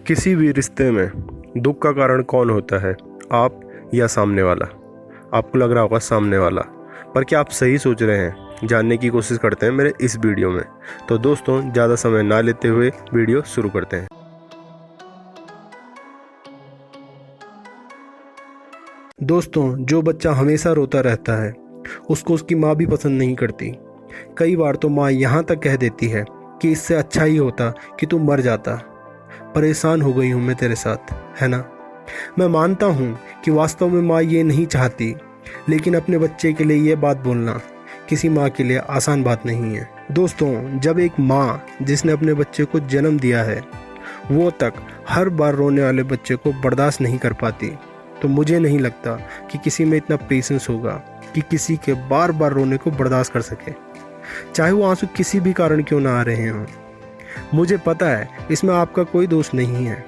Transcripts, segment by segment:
किसी भी रिश्ते में दुख का कारण कौन होता है, आप या सामने वाला? आपको लग रहा होगा सामने वाला, पर क्या आप सही सोच रहे हैं? जानने की कोशिश करते हैं मेरे इस वीडियो में। तो दोस्तों, ज़्यादा समय ना लेते हुए वीडियो शुरू करते हैं। दोस्तों, जो बच्चा हमेशा रोता रहता है उसको उसकी माँ भी पसंद नहीं करती। कई बार तो माँ यहाँ तक कह देती है कि इससे अच्छा ही होता कि तू मर जाता। परेशान हो गई हूँ मैं तेरे साथ, है ना। मैं मानता हूँ कि वास्तव में माँ ये नहीं चाहती, लेकिन अपने बच्चे के लिए ये बात बोलना किसी माँ के लिए आसान बात नहीं है। दोस्तों, जब एक माँ जिसने अपने बच्चे को जन्म दिया है वो तक हर बार रोने वाले बच्चे को बर्दाश्त नहीं कर पाती, तो मुझे नहीं लगता कि किसी में इतना पेशेंस होगा कि किसी के बार बार रोने को बर्दाश्त कर सके, चाहे वो आंसू किसी भी कारण क्यों ना आ रहे हों। मुझे पता है इसमें आपका कोई दोष नहीं है।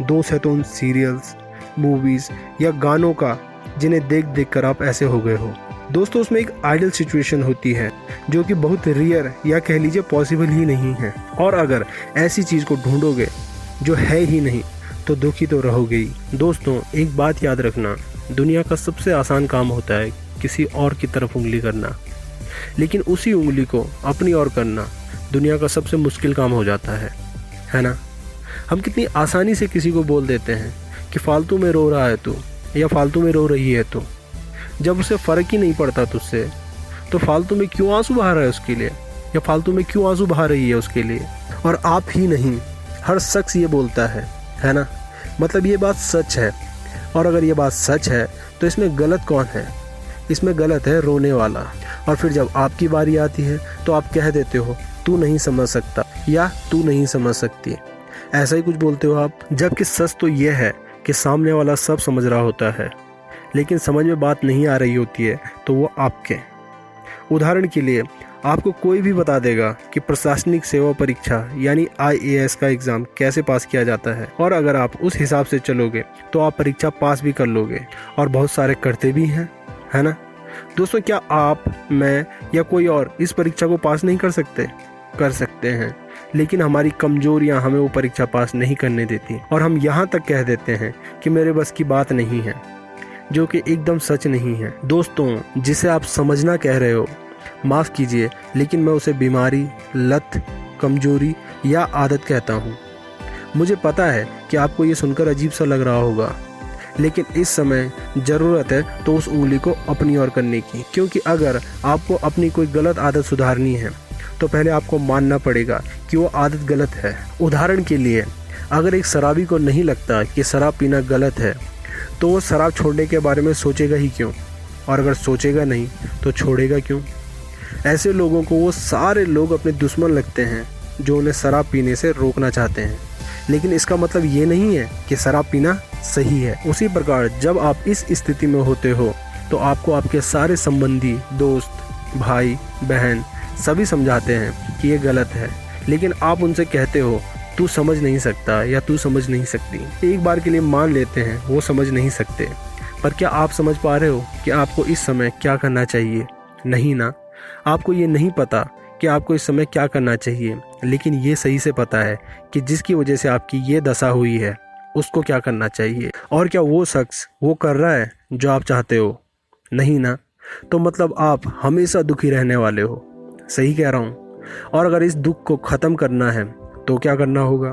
दोष है तो उन सीरियल्स, मूवीज़ या गानों का जिन्हें देख देख कर आप ऐसे हो गए हो। दोस्तों, उसमें एक आइडियल सिचुएशन होती है जो कि बहुत रेयर या कह लीजिए पॉसिबल ही नहीं है, और अगर ऐसी चीज़ को ढूंढोगे जो है ही नहीं तो दुखी तो रहोगे ही। दोस्तों, एक बात याद रखना, दुनिया का सबसे आसान काम होता है किसी और की तरफ उंगली करना, लेकिन उसी उंगली को अपनी ओर करना दुनिया का सबसे मुश्किल काम हो जाता है ना। हम कितनी आसानी से किसी को बोल देते हैं कि फालतू में रो रहा है तू, या फालतू में रो रही है तू, जब उसे फ़र्क ही नहीं पड़ता तुझसे। तो फालतू में क्यों आंसू बहा रहा है उसके लिए, या फालतू में क्यों आंसू बहा रही है उसके लिए। और आप ही नहीं, हर शख्स ये बोलता है ना। मतलब ये बात सच है, और अगर ये बात सच है तो इसमें गलत कौन है? इसमें गलत है रोने वाला। और फिर जब आपकी बारी आती है तो आप कह देते हो तू नहीं समझ सकता या तू नहीं समझ सकती, ऐसा ही कुछ बोलते हो आप। जबकि सच तो यह है कि सामने वाला सब समझ रहा होता है, लेकिन समझ में बात नहीं आ रही होती है तो वो आपके। उदाहरण के लिए आपको कोई भी बता देगा कि प्रशासनिक सेवा परीक्षा यानी IAS का एग्ज़ाम कैसे पास किया जाता है, और अगर आप उस हिसाब से चलोगे तो आप परीक्षा पास भी कर लोगे, और बहुत सारे करते भी हैं, है ना। दोस्तों, क्या आप, मैं या कोई और इस परीक्षा को पास नहीं कर सकते? कर सकते हैं, लेकिन हमारी कमजोरियां हमें वो परीक्षा पास नहीं करने देती, और हम यहाँ तक कह देते हैं कि मेरे बस की बात नहीं है, जो कि एकदम सच नहीं है। दोस्तों, जिसे आप समझना कह रहे हो, माफ़ कीजिए, लेकिन मैं उसे बीमारी, लत, कमजोरी या आदत कहता हूँ। मुझे पता है कि आपको ये सुनकर अजीब सा लग रहा होगा, लेकिन इस समय ज़रूरत है तो उस उंगली को अपनी ओर करने की, क्योंकि अगर आपको अपनी कोई गलत आदत सुधारनी है तो पहले आपको मानना पड़ेगा कि वो आदत गलत है। उदाहरण के लिए, अगर एक शराबी को नहीं लगता कि शराब पीना गलत है तो वो शराब छोड़ने के बारे में सोचेगा ही क्यों, और अगर सोचेगा नहीं तो छोड़ेगा क्यों? ऐसे लोगों को वो सारे लोग अपने दुश्मन लगते हैं जो उन्हें शराब पीने से रोकना चाहते हैं, लेकिन इसका मतलब ये नहीं है कि शराब पीना सही है। उसी प्रकार जब आप इस स्थिति में होते हो तो आपको आपके सारे संबंधी, दोस्त, भाई, बहन सभी समझाते हैं कि ये गलत है, लेकिन आप उनसे कहते हो तू समझ नहीं सकता या तू समझ नहीं सकती। एक बार के लिए मान लेते हैं वो समझ नहीं सकते, पर क्या आप समझ पा रहे हो कि आपको इस समय क्या करना चाहिए? नहीं ना, आपको ये नहीं पता कि आपको इस समय क्या करना चाहिए, लेकिन ये सही से पता है कि जिसकी वजह से आपकी ये दशा हुई है उसको क्या करना चाहिए। और क्या वो शख्स वो कर रहा है जो आप चाहते हो? नहीं ना, तो मतलब आप हमेशा दुखी रहने वाले हो। सही कह रहा हूँ। और अगर इस दुख को ख़त्म करना है तो क्या करना होगा?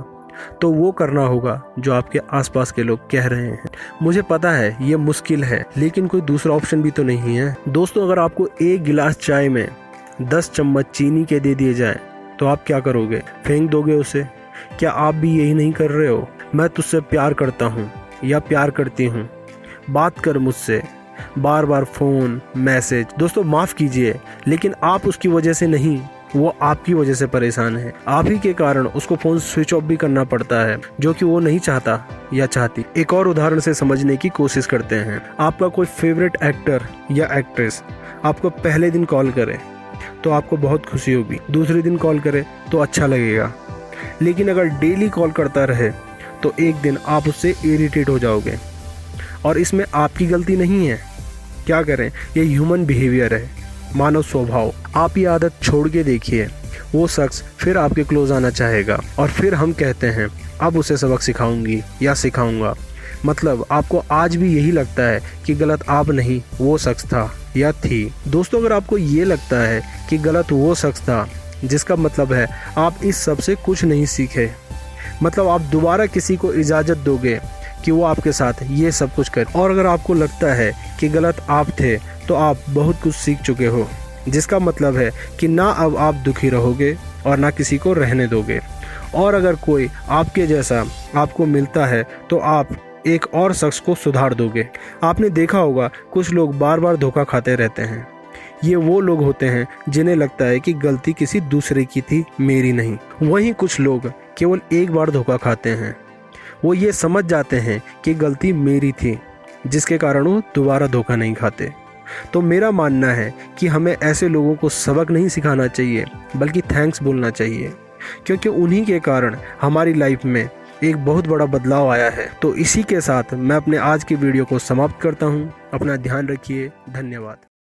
तो वो करना होगा जो आपके आसपास के लोग कह रहे हैं। मुझे पता है ये मुश्किल है, लेकिन कोई दूसरा ऑप्शन भी तो नहीं है। दोस्तों, अगर आपको एक गिलास चाय में 10 चम्मच चीनी के दे दिए जाए तो आप क्या करोगे? फेंक दोगे उसे? क्या आप भी यही नहीं कर रहे हो? मैं तुझसे प्यार करता हूँ या प्यार करती हूँ, बात कर मुझसे, बार बार फ़ोन, मैसेज। दोस्तों, माफ़ कीजिए, लेकिन आप उसकी वजह से नहीं, वो आपकी वजह से परेशान है। आप ही के कारण उसको फ़ोन स्विच ऑफ भी करना पड़ता है, जो कि वो नहीं चाहता या चाहती। एक और उदाहरण से समझने की कोशिश करते हैं। आपका कोई फेवरेट एक्टर या एक्ट्रेस आपको पहले दिन कॉल करे तो आपको बहुत खुशी होगी, दूसरे दिन कॉल करे तो अच्छा लगेगा, लेकिन अगर डेली कॉल करता रहे तो एक दिन आप उससे इरिटेट हो जाओगे, और इसमें आपकी गलती नहीं है। क्या करें, ये ह्यूमन बिहेवियर है, मानव स्वभाव। आप ये आदत छोड़ के देखिए, वो शख्स फिर आपके क्लोज आना चाहेगा, और फिर हम कहते हैं अब उसे सबक सिखाऊंगी या सिखाऊंगा। मतलब आपको आज भी यही लगता है कि गलत आप नहीं वो शख्स था या थी। दोस्तों, अगर आपको ये लगता है कि गलत वो शख्स था, जिसका मतलब है आप इस सब से कुछ नहीं सीखे। मतलब आप दोबारा किसी को इजाज़त दोगे कि वो आपके साथ ये सब कुछ करे। और अगर आपको लगता है कि गलत आप थे, तो आप बहुत कुछ सीख चुके हो, जिसका मतलब है कि ना अब आप दुखी रहोगे और ना किसी को रहने दोगे। और अगर कोई आपके जैसा आपको मिलता है तो आप एक और शख्स को सुधार दोगे। आपने देखा होगा कुछ लोग बार बार धोखा खाते रहते हैं। ये वो लोग होते हैं जिन्हें लगता है कि गलती किसी दूसरे की थी, मेरी नहीं। वहीं कुछ लोग केवल एक बार धोखा खाते हैं। वो ये समझ जाते हैं कि गलती मेरी थी, जिसके कारण वो दोबारा धोखा नहीं खाते। तो मेरा मानना है कि हमें ऐसे लोगों को सबक नहीं सिखाना चाहिए, बल्कि थैंक्स बोलना चाहिए, क्योंकि उन्हीं के कारण हमारी लाइफ में एक बहुत बड़ा बदलाव आया है। तो इसी के साथ मैं अपने आज की वीडियो को समाप्त करता हूँ। अपना ध्यान रखिए। धन्यवाद।